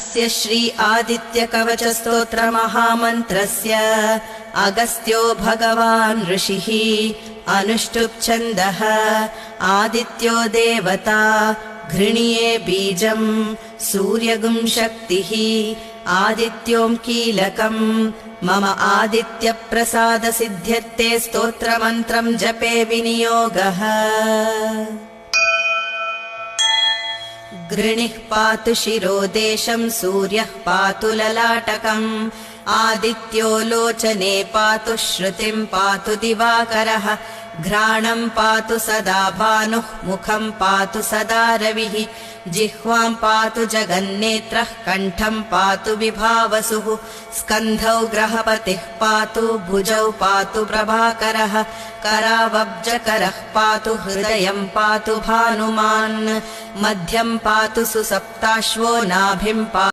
अस्य श्री आदित्यकवचस्तोत्रमहामन्त्रस्य अगस्त्यो भगवान् ऋषिः अनुष्टुप् छन्दः आदित्यो देवता घृणीये बीजम् सूर्यगुं शक्तिः आदित्यों कीलकम् मम आदित्यप्रसादसिद्ध्यर्थे स्तोत्रमन्त्रम् जपे विनियोगः। घृणिः पातु शिरोदेशम् सूर्यः पातु ललाटकम् आदित्यो लोचने पातु श्रुतिम् पातु दिवाकरः घ्राणम् पातु सदा भानुः मुखम् पातु सदा रविः जिह्वाम् पातु जगन्नेत्रः कण्ठम् पातु विभावसुः स्कन्धौ ग्रहपतिः पातु भुजौ पातु प्रभाकरः करावब्जकरः पातु हृदयम् पातु भानुमान् मध्यम् पातु सुसप्ताश्वो नाभिम् पातु